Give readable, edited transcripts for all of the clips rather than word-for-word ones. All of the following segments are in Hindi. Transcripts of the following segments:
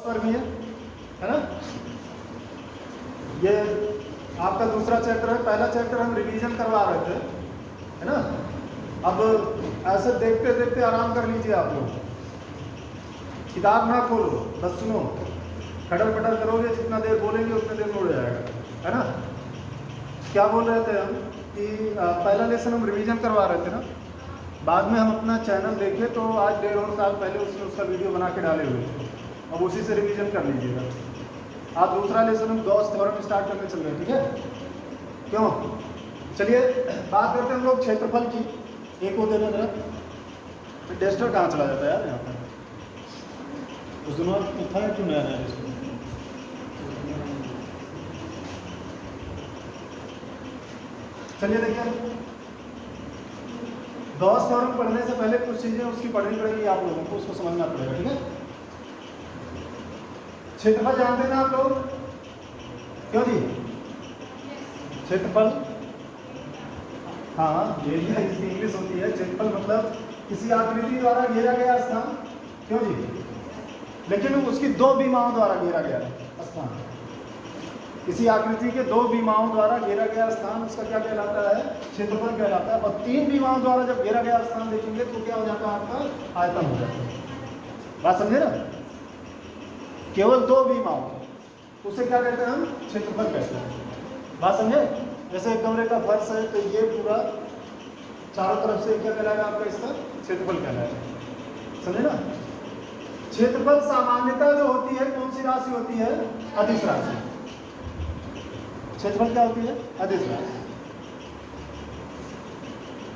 पर भी है ना। ये आपका दूसरा चैप्टर है। पहला चैप्टर हम रिवीजन करवा रहे थे, है ना। अब ऐसे देखते देखते आराम कर लीजिए आप लोग, किताब ना खोलो, बस सुनो, खटर पटर करोगे, जितना देर बोलेंगे उतने देर में उड़ जाएगा, है ना। क्या बोल रहे थे हम कि पहला लेसन हम रिवीजन करवा रहे थे ना। बाद में हम अपना चैनल देखे तो आज 1.5 साल पहले उसने उसका वीडियो बना के डाले हुए थे, अब उसी से रिवीजन कर लीजिएगा। आप दूसरा लेसन हम गॉस थ्योरम स्टार्ट करने चल रहे हैं, ठीक है। क्यों, चलिए बात करते हैं हम लोग क्षेत्रफल की। एक को देना जरा, टेस्टर कहाँ चला जाता है यार यहाँ पर, उस दिनों था क्यों नया नया इसको। चलिए देखिए, गॉस थ्योरम पढ़ने से पहले कुछ चीजें उसकी पढ़नी पड़ेगी आप लोगों को, उसको समझना पड़ेगा, ठीक है। क्षेत्रफल जानते हैं ना आप लोग, क्यों जी, क्षेत्रफल, हाँ एरिया इसकी इंग्लिश होती है। क्षेत्रफल मतलब किसी आकृति द्वारा घेरा गया स्थान, क्यों जी, लेकिन उसकी दो बीमाओं द्वारा घेरा गया स्थान। किसी आकृति के दो बीमाओं द्वारा घेरा गया स्थान उसका क्या कहलाता है, क्षेत्रफल कहलाता है। और 3 बीमाओं द्वारा जब घेरा गया स्थान देखेंगे तो क्या हो जाता है, आपका आयतन हो जाता है। बात समझे ना, केवल 2 बीमाओं, उसे क्या कहते हैं हम, क्षेत्रफल कहते हैं। बात समझे। जैसे एक कमरे का फर्श है तो ये पूरा चारों तरफ से क्या कहलाएगा आपका, इसका क्षेत्रफल कहलाएगा, समझे ना। क्षेत्रफल सामान्यता जो होती है कौन सी राशि होती है, अदिश राशि। क्षेत्रफल क्या होती है, अदिश राशि।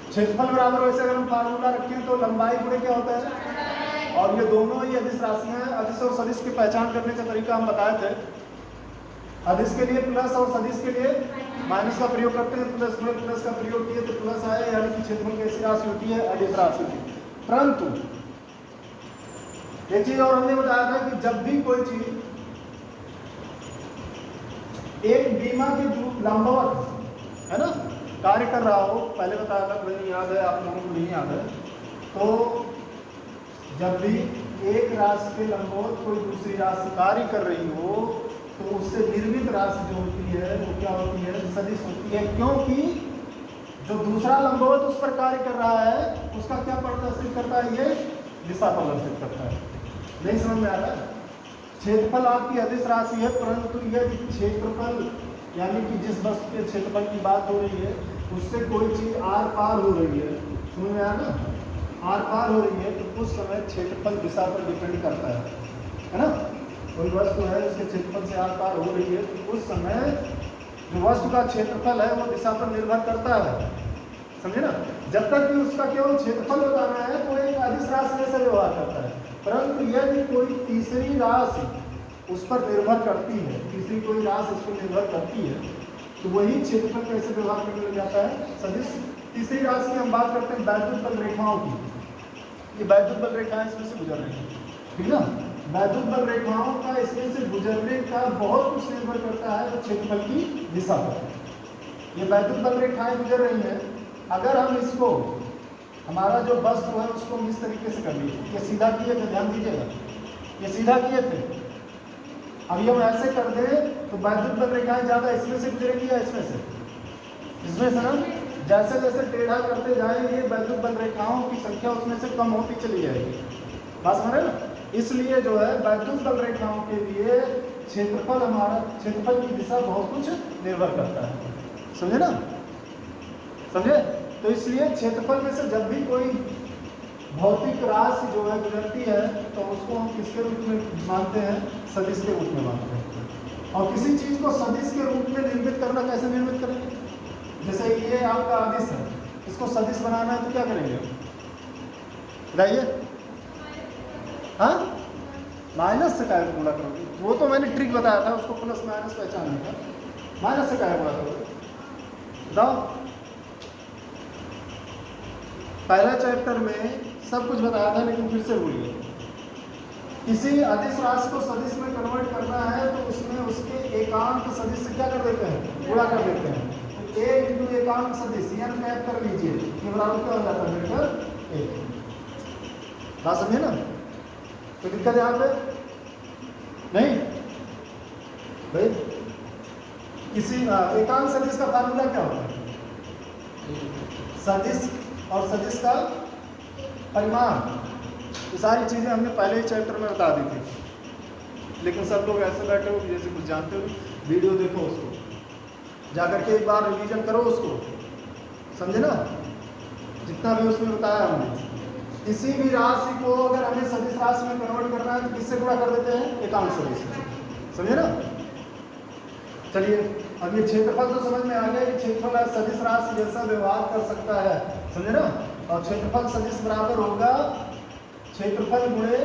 क्षेत्रफल बराबर वैसे अगर हम फार्मूला रखें तो लंबाई गुणे क्या होता है, और ये दोनों ही अदिश राशियां हैं। अदिश और सदिश की पहचान करने का तरीका हम बताए थे। अदिश के लिए प्लस और सदिश के लिए माइनस का प्रयोग करते हैं। प्लस में प्लस का प्रयोग किए तो प्लस आया, यानी कि क्षेत्रफल कैसी राशि होती है, अदिश राशि होती है। परंतु एक चीज और हमने बताया था कि जब भी कोई चीज एक बीमा के लंबवत, है ना, कार्य कर रहा हो, पहले बताया था, मुझे याद है, आप लोगों को नहीं याद है, तो जब भी एक राशि के लंबवत कोई दूसरी राशि कार्य कर रही हो तो उससे निर्मित राशि जो होती है वो क्या होती है, सदिश होती है। क्योंकि जो दूसरा लंबवत उस पर कार्य कर रहा है उसका क्या प्रदर्शित करता है, ये दिशा प्रदर्शित करता है। नहीं समझ में आ रहा है। क्षेत्रफल आपकी अदिश राशि है, परंतु यदि क्षेत्रफल यानी कि जिस वस्तु के क्षेत्रफल की बात हो रही है उससे कोई चीज आर पार हो रही है, समझ में आया ना, आर पार हो रही है तो उस समय क्षेत्रफल दिशा पर डिपेंड करता है ना। कोई वस्तु है उसके क्षेत्रफल से आर पार हो रही है तो उस समय जो वस्तु का क्षेत्रफल है वो दिशा पर निर्भर करता है, समझे ना। जब तक कि उसका केवल क्षेत्रफल बताना है तो एक अदिश राशि जैसे व्यवहार करता है। परंतु यदि कोई तीसरी राशि उस पर निर्भर करती है, तीसरी कोई राशि उस पर निर्भर करती है, तो वही क्षेत्रफल कैसे व्यवहार करने लग जाता है, सदिश। तीसरी राशि की हम बात करते हैं वैद्युत बल रेखाओं की। ये वैद्युत बल रेखाएं इसमें से गुजर रही है, ठीक ना। वैद्युत बल रेखाओं का इसमें से गुजरने का बहुत कुछ निर्भर करता है तो क्षेत्रफल की दिशा पर। ये वैद्युत बल रेखाएं गुजर रही हैं, अगर हम इसको, हमारा जो वस्तु है उसको हम इस तरीके से कर लीजिए, ये सीधा किए थे, ध्यान दीजिएगा, ये सीधा किए थे, अभी हम ऐसे कर दें तो वैद्युत बल रेखाएं ज़्यादा इसमें से गुजरेगी या इसमें से, इसमें से ना। जैसे जैसे टेढ़ा करते जाएंगे वैद्युत बल रेखाओं की संख्या उसमें से कम होती चली जाएगी। बात समझ रहे ना। इसलिए जो है वैद्युत बल रेखाओं के लिए क्षेत्रफल, हमारा क्षेत्रफल की दिशा बहुत कुछ निर्भर करता है, समझे ना, समझे। तो इसलिए क्षेत्रफल में से जब भी कोई भौतिक राशि जो है गुजरती है तो उसको हम किसके रूप में मानते हैं, सदिश के रूप में मानते हैं। और किसी चीज को सदिश के रूप में निर्मित करना कैसे निर्मित करेंगे, जैसे ये आपका अदिश है, इसको सदिश बनाना है तो क्या करेंगे, बताइए। हाँ, माइनस से काय गुणा करोगे, वो तो मैंने ट्रिक बताया था, उसको प्लस माइनस पहचानने का। माइनस से काय गुणा करोगे, बताओ। पहला चैप्टर में सब कुछ बताया था लेकिन फिर से भूल गए। किसी अदिश राशि को सदिश में कन्वर्ट करना है तो उसमें उसके एकांक सदिश से क्या कर देते हैं, गुणा कर देते हैं। तो 1 इंटू एकांक सदिश यानी टाइप कर लीजिए, ये बराबर क्या हो जाता है, बेटा 1। बात समझे ना। तो दिक्कत यहाँ पे नहीं भाई, किसी एकांक सदिश का फार्मूला क्या होता है? सदिश और सदिश का परिमाण। ये सारी चीज़ें हमने पहले ही चैप्टर में बता दी थी, लेकिन सब लोग ऐसे बैठे हो कि जैसे कुछ जानते हो। वीडियो देखो, उसको जाकर के एक बार रिवीजन करो उसको, समझे ना, जितना भी उसमें बताया हमने। किसी भी राशि को अगर हमें सदिश राशि में कन्वर्ट करना है तो किससे गुणा कर देते हैं? एकांक सदिश से, समझे ना। चलिए, अब ये क्षेत्रफल तो समझ में आ गया कि क्षेत्रफल सदिश राशि जैसा व्यवहार कर सकता है, समझे ना। और क्षेत्रफल सदिश बराबर होगा क्षेत्रफल गुणे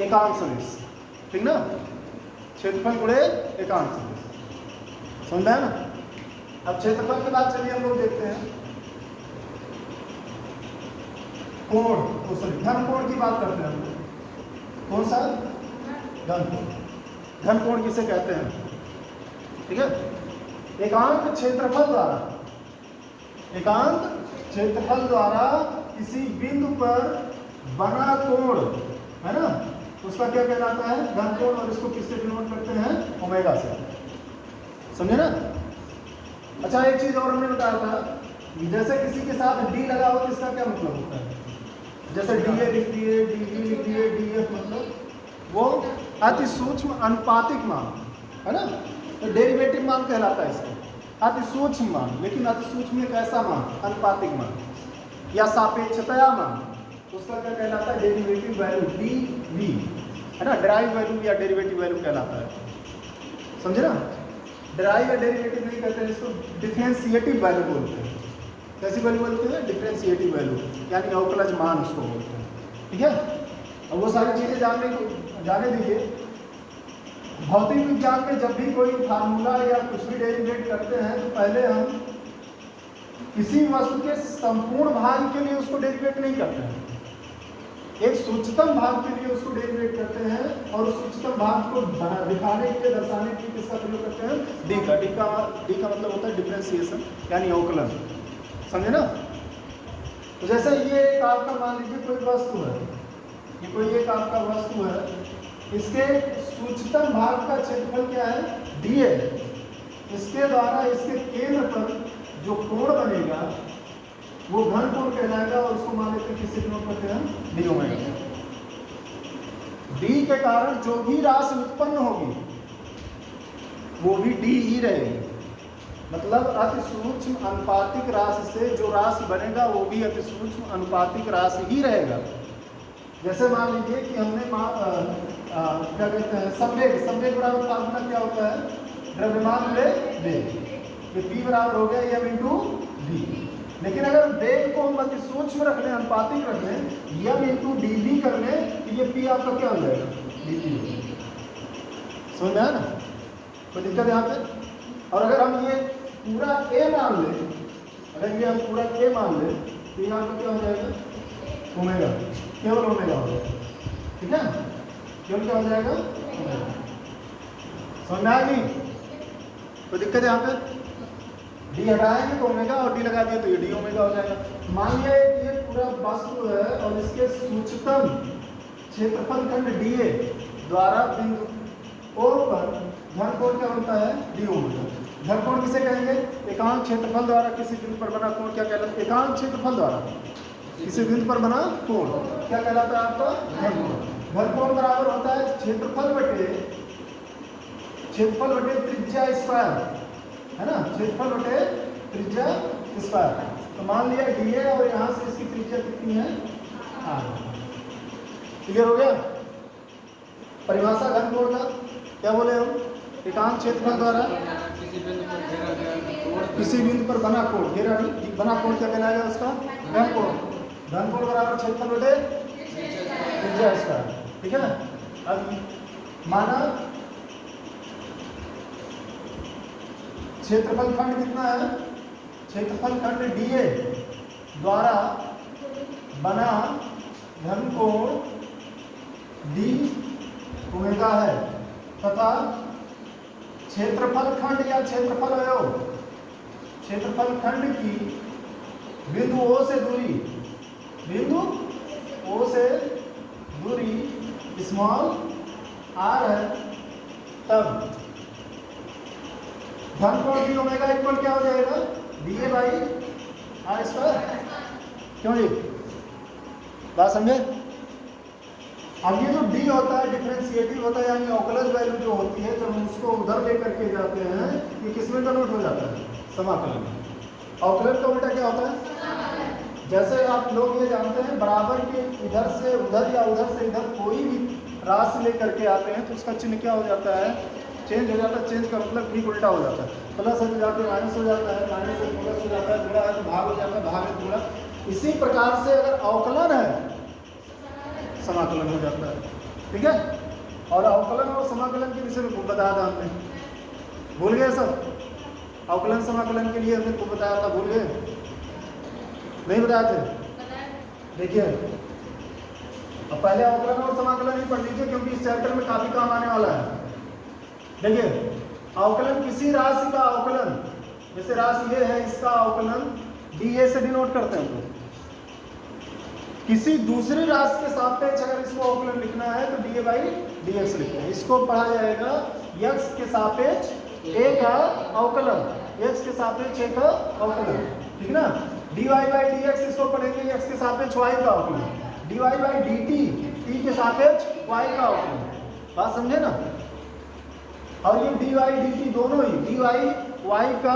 एकांक सदिश, ठीक ना। क्षेत्रफल गुणे एकांक सदिश, समझ में आया ना। अब क्षेत्रफल के बाद चलिए हम लोग देखते हैं कोण, तो सॉरी घन कोण की बात करते हैं हम लोग। कौन सा? घन कोण। घन कोण किसे कहते हैं? ठीक है, एकांक क्षेत्रफल द्वारा, एकांक क्षेत्रफल द्वारा किसी बिंदु पर बना कोण, है ना, उसका क्या कहलाता है? घन कोण। और इसको किससे डिनोट करते हैं? ओमेगा से, समझे ना। अच्छा, एक चीज और हमने बताया था, जैसे किसी के साथ डी लगा हो तो इसका क्या मतलब होता है? जैसे डी ए लिख दिए, डी बी लिख दिए, डी एफ, मतलब वो अति सूक्ष्म अनुपातिक मान, है ना। तो डेरिवेटिव मान कहलाता है इसका, अति सूक्ष्म मान। लेकिन अति सूक्ष्म एक ऐसा मान, अनुपातिक मान या सापेक्षतया मान, उसका क्या कहलाता है? डेरिवेटिव वैल्यू, डी वी, है ना। ड्राइव वैल्यू या डेरिवेटिव वैल्यू कहलाता है, समझे ना। ड्राइव या डेरिवेटिव नहीं कहते हैं इसको, डिफरेंशिएटिव वैल्यू बोलते हैं। कैसी वैल्यू बोलते हैं? डिफरेंशिएटिव वैल्यू, यानी अवकलज मान उसको बोलते हैं, ठीक है। अब वो सारी चीज़ें जाने दीजिए। भौतिक विज्ञान में जब भी कोई फार्मूला या कुछ भी डेरिवेट करते हैं तो पहले हम किसी वस्तु के संपूर्ण भाग के लिए उसको डेरिवेट नहीं करते हैं, एक सूक्ष्मतम भाग के लिए उसको डेरिवेट करते हैं। और उस सूक्ष्मतम भाग को दिखाने के लिए, दर्शाने के लिए किसका प्रयोग करते हैं? डी का। डी का मतलब होता है डिफरेंशिएशन, यानी अवकलन, समझे ना। तो जैसे ये एक आपका, मान लीजिए कोई वस्तु है, ये कोई एक आपका वस्तु है, इसके सूक्ष्मतम भाग का क्षेत्रफल क्या है? डी है। इसके द्वारा इसके केंद्र पर जो कोण बनेगा वो घन कोण कहलाएगा, और उसको मान लेते हैं किससे डिनोट करते हैं? D omega. डी के कारण जो भी राशि उत्पन्न होगी वो भी डी ही रहेगी। मतलब अति सूक्ष्म अनुपातिक राशि से जो राशि बनेगा वो भी अति सूक्ष्म अनुपातिक राशि ही रहेगा। जैसे मान लीजिए कि हमने क्या कहते हैं, संवेग। संवेग बराबर फार्मूला क्या होता है? द्रव्यमान ले वेग, ये P बराबर हो गया m इंटू डी। लेकिन अगर वेग को हम अति सूक्ष्म रख लें, अनुपातिक रख लें, m इंटू डी वी कर लें, तो ये P आपका क्या हो जाएगा? dt। समझ में आया ना, कोई दिक्कत यहाँ पे? और अगर हम ये पूरा a मान लें, अगर ये हम पूरा a मान लें, तो यहाँ पर क्या हो जाएगा? ओमेगा, केवल ओमेगा हो जाएगा, ठीक है। केवल क्या हो जाएगा? समझ में आया नहीं? कोई दिक्कत है यहाँ पे? डी हटाएंगे तो ओमेगा, और डी लगा दिए तो ये डी ओमेगा हो जाएगा। मान लिया ये पूरा वस्तु है और इसके सूक्ष्मतम क्षेत्रफल खंड डी ए द्वारा बिंदु ओ पर घन कोण क्या बनता है? D omega. घन कोण किसे कहेंगे? एकांक क्षेत्रफल द्वारा किसी बिंदु पर बना कोण क्या कहलाता है? एकांक क्षेत्रफल द्वारा किसी बिंदु पर बना कोण क्या कहलाता है? आपका घन कोण। घन कोण बराबर होता है क्षेत्रफल बटे त्रिज्या स्क्वायर, है ना। क्षेत्रफल बटे त्रिज्या स्क्वायर। तो मान लिया डी ए और यहाँ से इसकी त्रिज्या कितनी है? आर। क्लियर हो गया? परिभाषा घन कोण का क्या बोले हम? एकांक क्षेत्रफल द्वारा किसी बिंदु पर बना कोण, घेरा नहीं, बना कोण क्या कहलाएगा? उसका घन कोण। घन कोण बराबर क्षेत्रफल बटे त्रिज्या स्क्वायर, ठीक है। अब माना क्षेत्रफल खंड कितना है? क्षेत्रफल खंड डी ए द्वारा बना घन कोण डी ओमेगा है, तथा क्षेत्रफल खंड या क्षेत्रफल अवयव, क्षेत्रफल खंड की बिंदु ओ से दूरी, बिंदु ओ से दूरी स्मॉल आर है तब धन कोण डी ओमेगा इक्वल क्या हो जाएगा, D A by R square. क्यों जी, बात समझे? अब ये जो डी होता है डिफरेंशिएटिव होता है, यानी अवकलज वैल्यू जो होती है, जब हम उसको उधर लेकर के जाते हैं, ये किसमें कन्वर्ट हो जाता है, समाकलन में। अवकलज का उल्टा क्या होता है? जैसे आप लोग ये जानते हैं बराबर के इधर से उधर या उधर से इधर कोई भी राशि लेकर के आते हैं तो उसका चिन्ह क्या हो जाता है, चेंज हो जाता है। चेंज का मतलब ठीक उल्टा हो जाता है, प्लस है तो जाके माइनस हो जाता है, माइनस से प्लस हो जाता है, गुणा है तो भाग हो जाता है, भाग है गुणा। इसी प्रकार से अगर अवकलन है समाकलन हो जाता है, ठीक है। और अवकलन और समाकलन के विषय में खूब बताया था हमने, भूल गए सब? अवकलन समाकलन के लिए हमने खूब बताया था, भूल गए? नहीं बताए थे? देखिए अब पहले अवकलन और समाकलन ही पढ़ लीजिए क्योंकि इस चैप्टर में काफी काम आने वाला है। देखिए अवकलन किसी राशि का अवकलन, जैसे राशि ये है इसका अवकलन डी ए से डिनोट करते हैं। तो किसी दूसरी राशि के सापेक्ष अगर इसको अवकलन लिखना है तो D A by D x लिखते हैं। इसको पढ़ा जाएगा यक्स के सापेक्ष ए का अवकलन, एक्स के सापेक्ष ए का अवकलन, ठीक ना। D Y by D X इसको पढ़ेंगे एक्स के सापेक्ष वाई का अवकलन, D Y by D T T के सापेक्ष वाई का अवकलन। बात समझे ना? और ये डी वाई डी टी दोनों ही, डी वाई वाई का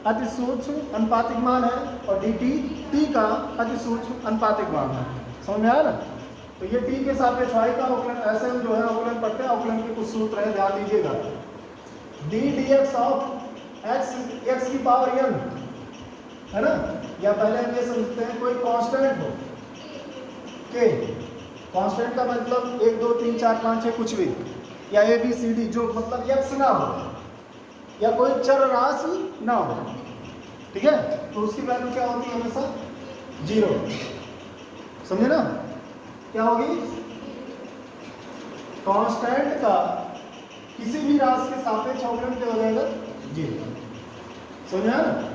अति सूक्ष्म अनुपातिक मान है और डी टी टी का अति सूक्ष्म अनुपातिक मान है। समझ में आया ना? तो ये टी के सापेक्ष वाई का अवकलन, ऐसे हम जो है अवकलन पढ़ते हैं। अवकलन के कुछ सूत्र हैं, ध्यान दीजिएगा। D D x of x x की पावर एन है ना, या पहले हम ये समझते हैं कोई कांस्टेंट हो के, कांस्टेंट का मतलब 1 2 3 4 5 6 कुछ भी, या ए बी सी डी जो मतलब एक्स ना हो या कोई चर राशि ना हो, ठीक है, तो उसकी वैल्यू क्या होती है हमेशा 0। समझे ना? क्या होगी? कांस्टेंट का किसी भी राशि के सापेक्ष अवकलन क्या हो जाएगा 0। समझा ना?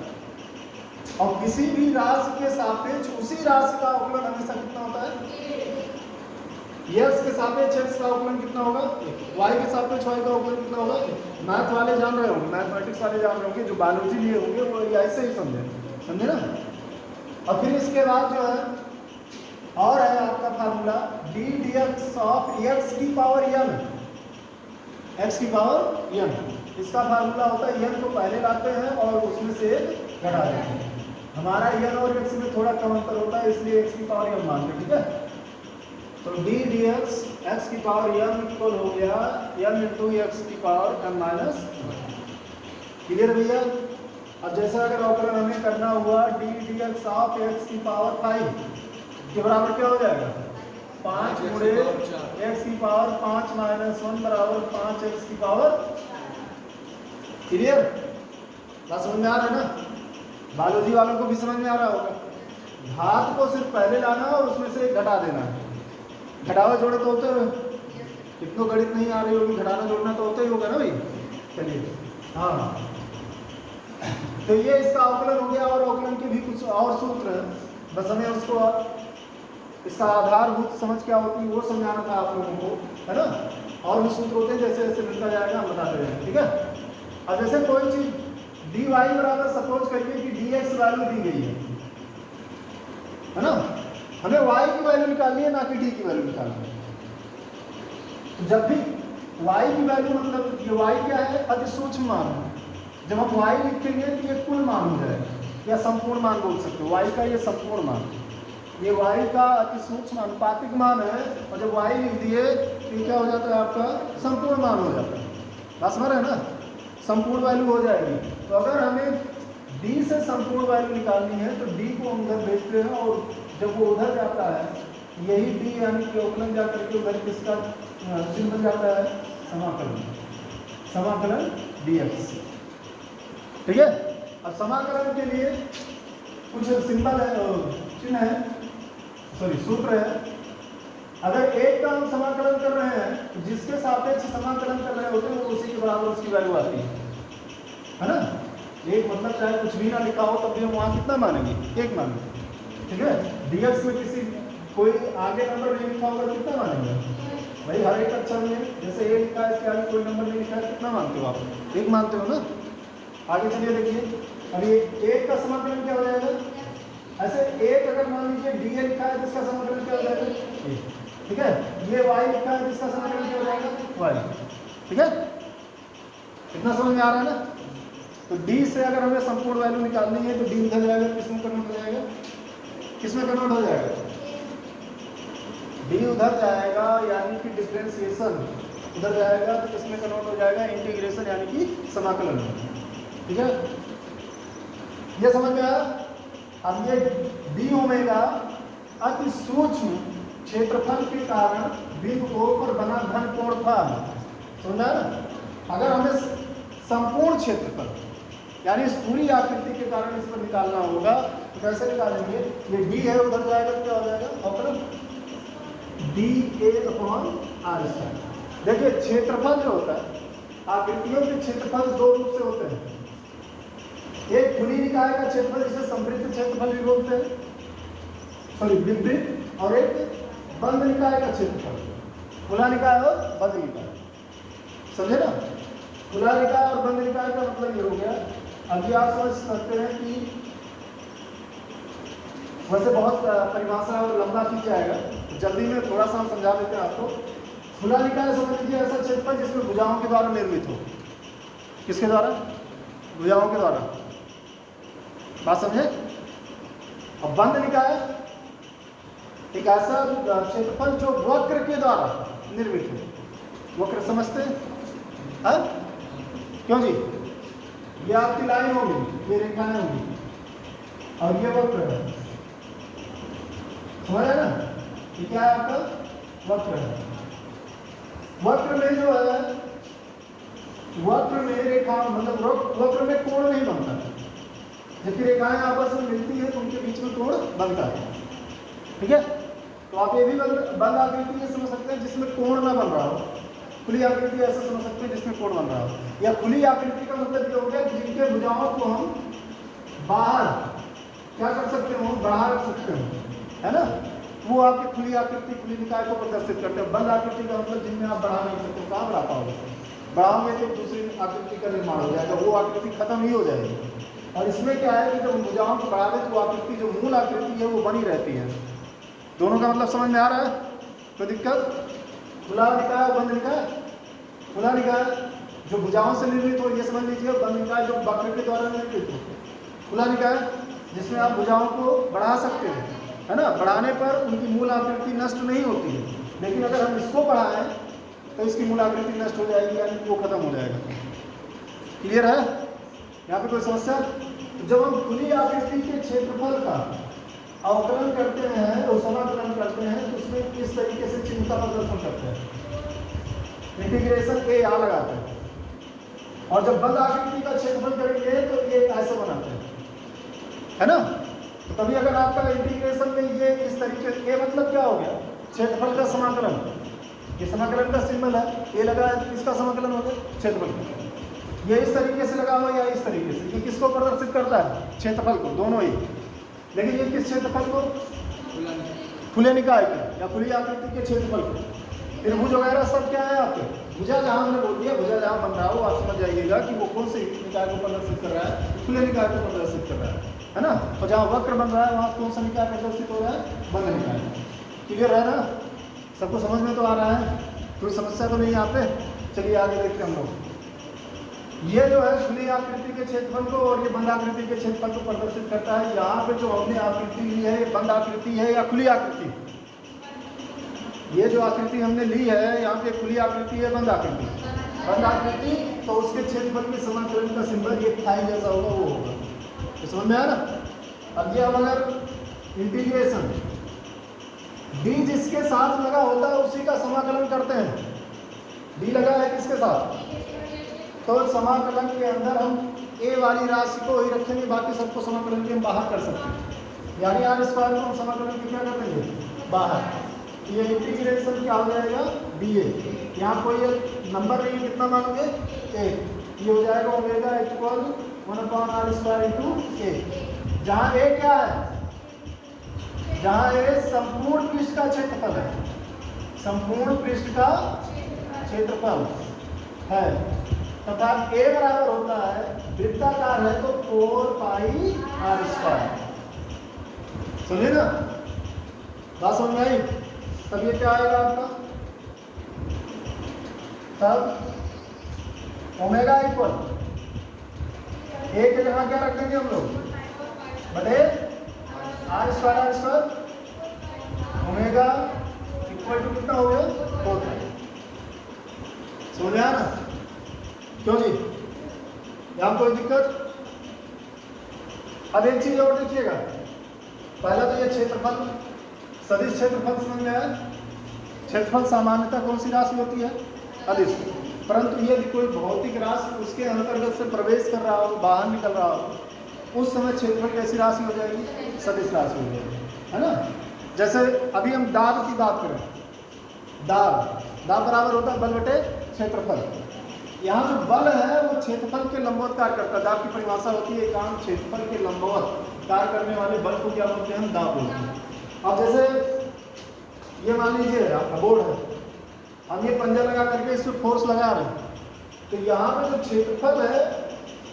और किसी भी राशि के सापेक्ष उसी राशि का अवकलन हमेशा कितना होता है, एक्स के सापेक्ष एक्स का अवकलन कितना होगा, वाई के सापेक्ष वाई का अवकलन कितना होगा। मैथ वाले जान रहे होंगे, मैथमेटिक्स वाले जान रहे होंगे, जो बायोलॉजी लिए होंगे वो ऐसे ही समझे, समझे ना। और फिर इसके बाद जो है और है आपका formula D D x of x की पावर एन, एक्स की पावर एन। इसका फार्मूला होता है एन को पहले लाते हैं और उसमें से घटा देते हैं। हमारा एन और एक्स में थोड़ा कम अंतर होता है इसलिए एक्स की पावर एन मानते हैं, ठीक है। तो डी डी एक्स एक्स की पावर एन इक्वल हो गया एन इंटू एक्स की पावर एन माइनस। क्लियर भैया? अब जैसा अगर अवकलन हमें करना हुआ D D x of x की पावर 5 के बराबर क्या हो जाएगा, 5 गुणे एक्स की पावर 5 माइनस 1 बराबर 5 एक्स की पावर। क्लियर? बात समझ में आ रहा है ना? बायोलॉजी वालों को भी समझ में आ रहा होगा। घात को सिर्फ पहले लाना और उसमें से घटा देना है। घटावा जोड़े तो होते हैं, इतना गणित नहीं आ रही होगी, घटाना जोड़ना तो होता ही होगा ना भाई। चलिए हाँ, तो ये इसका अवकलन हो गया। और अवकलन के भी कुछ और सूत्र हैं, बस हमें उसको इसका आधारभूत समझ क्या होती है वो समझाना था आप लोगों को, है ना। और भी सूत्र होते हैं, जैसे जैसे मिलता जाएगा हम बताते जाएंगे, ठीक है। अब जैसे कोई चीज डी वाई बराबर सपोज करिए कि डी एक्स वैल्यू दी गई है ना, हमें y की वैल्यू निकालनी है ना कि d की वैल्यू निकालनी है। तो जब भी y की वैल्यू मतलब ये y क्या है, अति सूक्ष्म मान है। जब हम y लिखेंगे तो ये कुल मान हो जाएगा या संपूर्ण मान बोल सकते हो। y का ये संपूर्ण मान, ये y का अति सूक्ष्म अनुपातिक मान है, और जब y लिख दिए तो ये क्या हो जाता है आपका संपूर्ण मान हो जाता है। बात समझ रहे हैं ना? संपूर्ण वैल्यू हो जाएगी। तो अगर हमें d से संपूर्ण वैल्यू निकालनी है तो d को हम उधर भेजते हैं और जब वो उधर जाता है यही d यानी कि अवकलन जाकर के उधर किसका चिन्ह बन जाता है, समाकलन, समाकलन dx, ठीक है। अब समाकलन के लिए कुछ सिंबल है, चिन्ह है, सॉरी सूत्र है। अगर एक का हम समाकलन कर रहे हैं तो जिसके सापेक्ष समाकलन कर रहे होते हैं वो उसी के बराबर उसकी वैल्यू आती है ना। एक मतलब चाहे कुछ भी ना लिखा हो तब भी हम वहाँ कितना मानेंगे, एक मानेंगे, ठीक है। dx में किसी कोई आगे नंबर नहीं लिखा होगा कितना मानेंगे, भाई हर एक अक्षर में जैसे ए लिखा है इसके आगे कोई नंबर नहीं लिखा है, कितना मानते हो आप? एक मानते हो ना? आगे चलिए देखिए, अब ये एक का समाकलन क्या हो जाएगा? ऐसे एक अगर मान लीजिए डी ए लिखा है तो इसका समाकलन क्या हो जाएगा? ठीक है। ये वाई लिखा है तो इसका समाकलन क्या हो जाएगा? वाई। ठीक है, इतना समझ में आ रहा है ना? तो डी से अगर हमें संपूर्ण वैल्यू निकालनी है तो डी उधर जाएगा, किसमें कन्वर्ट हो जाएगा? किसमें कन्वर्ट हो जाएगा? डी उधर जाएगा, यानी कि डिफरेंशिएशन उधर जाएगा, तो किसमें कन्वर्ट हो जाएगा? इंटीग्रेशन यानी कि समाकलन। ठीक है, ये समझ में आया? अब ये डी ओमेगा अति सूक्ष्म क्षेत्रफल के कारण बिंदु O पर बना घन कोण था, समझा ना? अगर हमें संपूर्ण क्षेत्रफल यानी इस पूरी आकृति के कारण इस पर निकालना होगा तो कैसे निकालेंगे? ये डी है उधर जाएगा तो क्या हो जाएगा? और D A upon R square. देखिए क्षेत्रफल जो होता है, आकृतियों के क्षेत्रफल दो रूप से होते हैं। एक खुली निकाय का क्षेत्रफल जिसे संवृत्त क्षेत्रफल भी बोलते हैं, सॉरी विवृत, और एक बंद निकाय का क्षेत्रफल। खुला निकाय और बंद निकाय, समझे ना? खुला निकाय और बंद निकाय का मतलब ये हो गया। अभी आप समझ सकते हैं कि वैसे बहुत परिभाषा और लंबा की जाएगा, जल्दी में थोड़ा सा हम समझा देते हैं आपको। खुला निकाय समझ लीजिए ऐसा क्षेत्रफल जिसमें भुजाओं के द्वारा निर्मित हो। किसके द्वारा? भुजाओं के द्वारा। बात समझे? अब बंद निकाय एक ऐसा क्षेत्रफल जो वक्र के द्वारा निर्मित हो। वक्र समझते हैं? क्यों जी? ये आपकी लाइन होगी, ये रेखाएं होंगी, और ये वक्र है, समझ रहे ना? ये क्या है आपका? वक्र है। वक्र में जो है, वक्र में रेखा मतलब वक्र में कोण नहीं बनता, जबकि रेखाएं आपस में मिलती है तो उनके बीच में कोण बनता है। ठीक है, तो आप ये भी बंद आकृति ये समझ सकते हैं जिसमें कोण ना बन रहा हो। खुली आकृति ऐसा समझ सकते हैं जिसमें कोण बन रहा हो। या खुली आकृति का मतलब ये हो गया कि जिनके भुजाओं को हम बाहर क्या कर सकते हो? बढ़ा रख सकते हो, है ना? वो आपकी खुली आकृति, खुली निकाय को प्रदर्शित करते हैं। बंद आकृति का मतलब जिनमें आप बढ़ा नहीं सकते। कहाँ बढ़ा पाओगे? बढ़ाओगे तो दूसरी आकृति का निर्माण हो जाएगा, वो आकृति खत्म ही हो जाएगी। और इसमें क्या है कि जब भुजाओं को बढ़ा दे तो आकृति जो मूल आकृति है वो बनी रहती है। दोनों का मतलब समझ में आ रहा है? कोई दिक्कत? खुला निकाय, बंद निकाय। खुला निकाय जो भुजाओं से निर्मित हो, ये समझ लीजिए। बंद निकाय जो वक्र के द्वारा निर्मित हो। खुला निकाय जिसमें आप भुजाओं को बढ़ा सकते हैं, है ना? बढ़ाने पर उनकी मूल आकृति नष्ट नहीं होती है, लेकिन अगर हम इसको बढ़ाएं तो इसकी मूल आकृति नष्ट हो जाएगी, यानी वो खत्म हो जाएगा। क्लियर है? यहाँ पे कोई समस्या? तो जब हम खुली आकृति के क्षेत्रफल का अवकलन करते हैं और समाकलन करते हैं तो उसमें किस तरीके से चिन्ह का प्रदर्शन करते हैं? इंटीग्रेशन ए यहाँ लगाते हैं। और जब बंद आकृति का क्षेत्रफल करेंगे तो ये ऐसे बनाते हैं, है ना? तो तभी अगर आपका इंटीग्रेशन में ये इस तरीके से, ये मतलब क्या हो गया? क्षेत्रफल का समाकलन। ये समाकलन का सिंबल है, ये लगा है तो इसका समाकलन हो गया क्षेत्रफल। ये इस तरीके से लगा हुआ या इस तरीके से, ये किसको प्रदर्शित करता है? क्षेत्रफल को, दोनों ही। लेकिन ये किस क्षेत्रफल को? खुले निकाय के या खुली आकृति के क्षेत्रफल को। फिर भुज वगैरह सब क्या है आपके? भुजा जहाँ हमने बोल दिया, भुजा जहाँ बन रहा हो आप समझ जाइएगा कि वो कौन से निकाय को प्रदर्शित कर रहा है? खुले निकाय को प्रदर्शित कर रहा है ना? और जहाँ वक्र बन रहा है वहाँ कौन सा निकाय प्रदर्शित हो रहा है? बंद निकाय। क्लियर है ना? सबको समझ में तो आ रहा है? कोई समस्या तो नहीं यहाँ पे? चलिए आगे देखते हैं हम लोग। ये जो है खुली आकृति के क्षेत्रफल को और ये बंद आकृति के क्षेत्रफल को प्रदर्शित करता है। यहाँ पे जो हमने आकृति ली है, बंद आकृति है या खुली आकृति? ये जो आकृति हमने ली है यहाँ पे खुली आकृति है, बंद आकृति? बंद आकृति, तो उसके क्षेत्रफल के समाकलन का सिंबल ये थाई जैसा होगा, वो होगा। तो समझ में आया ना? अब ये हम अगर इंटीग्रेशन डी जिसके साथ लगा होता है उसी का समाकलन करते हैं। डी लगा है किसके साथ? तो समाकलन के अंदर हम ए वाली राशि को ही रखेंगे, बाकी सबको समाकलन के हम बाहर कर सकते हैं। यानी आर स्क्वायर को हम समाकलन के क्या कर देंगे? बाहर। ये इंटीग्रेशन क्या हो जाएगा? डी ए। यहाँ कोई नंबर नहीं, कितना मानोगे? ए। ये हो जाएगा omega equal 1/r square into A. जहाँ ए क्या है? जहाँ ए संपूर्ण पृष्ठ का क्षेत्रफल है। संपूर्ण पृष्ठ का क्षेत्रफल है तथा a बराबर होता है वृत्ताकार है तो 4 पाई r स्क्वायर। सुनिए ना, बात समझ में आई? तब ये क्या आएगा आपका, तब ओमेगा इक्वल a के जगह क्या रख देंगे हम लोग बटे r square omega equal to कितना हो गया 4 पाई। समझ में आया ना? क्यों जी, यहाँ कोई दिक्कत? अब एक चीज और देखिएगा, पहला तो ये क्षेत्रफल सदिश क्षेत्रफल समझ में आया। क्षेत्रफल सामान्यतः कौन सी राशि होती है? अदिश। परंतु ये कोई भौतिक राशि उसके अंतर्गत से प्रवेश कर रहा हो, बाहर निकल रहा हो, उस समय क्षेत्रफल कैसी राशि हो जाएगी? सदिश राशि हो जाएगी, है ना। जैसे अभी हम दाब की बात करें, दाब बराबर होता है बल बटे क्षेत्रफल। यहाँ जो बल है वो क्षेत्रफल के लंबवत कार्य करता है। दाब की परिभाषा होती है काम क्षेत्रफल के लंबवत कार्य करने वाले बल को क्या बोलते हैं? हम दाब बोलते हैं। अब जैसे ये मान लीजिए आपका बोर्ड है, हम ये पंजा लगा करके इस पर फोर्स लगा रहे हैं, तो यहाँ पे जो क्षेत्रफल है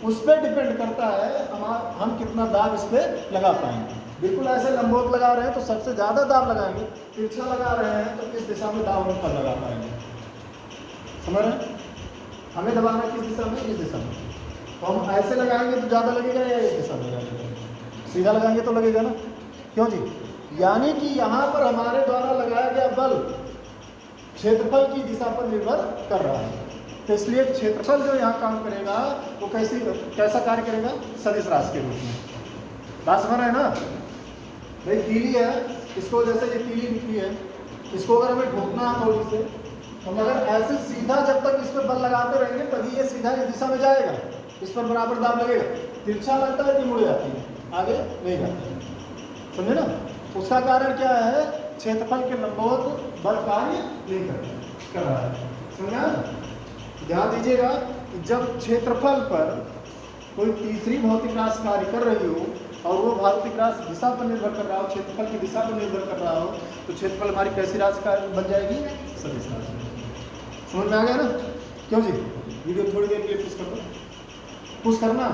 उस पर डिपेंड करता है हम कितना दाब इस पर लगा पाएंगे। बिल्कुल ऐसे लंबवत लगा रहे हैं तो सबसे ज़्यादा दाब लगाएंगे, तिरछा लगा रहे हैं तो किस दिशा में दाब हम लगा पाएंगे? समझ रहे हैं? हमें दबाना किस दिशा में? इस दिशा में। तो हम ऐसे लगाएंगे तो ज़्यादा लगेगा या इस दिशा में लगाएंगे? सीधा लगाएंगे तो लगेगा ना। क्यों जी? यानी कि यहाँ पर हमारे द्वारा लगाया गया बल क्षेत्रफल की दिशा पर निर्भर कर रहा है। तो इसलिए क्षेत्रफल जो यहाँ काम करेगा वो कैसा कार्य करेगा? सदिश राशि के रूप में। बात समझ रहे हैं ना भाई? तीली है, इसको जैसे ये तीली निकली है, इसको अगर हमें ढोकना है थोड़ी से, तो मगर ऐसे सीधा जब तक इस पर बल लगाते रहेंगे तभी ये सीधा इस दिशा में जाएगा, इस पर बराबर दाब लगेगा। तिरछा लगता है कि मुड़ जाती है, आगे नहीं जाती है। समझे ना? उसका कारण क्या है? क्षेत्रफल के लंबवत बल कार्य नहीं कर रहा है। समझा? ध्यान दीजिएगा कि जब क्षेत्रफल पर कोई तीसरी भौतिक राशि कार्य कर रही हो और वो भौतिक राशि दिशा पर निर्भर कर रहा हो, क्षेत्रफल की दिशा पर निर्भर कर रहा हो, तो क्षेत्रफल हमारी कैसी राशि का बन जाएगी? सदिश राशि। समझ में आ गया ना? क्यों जी? वीडियो थोड़ी देर के लिए पुश कर दो, पुश करना।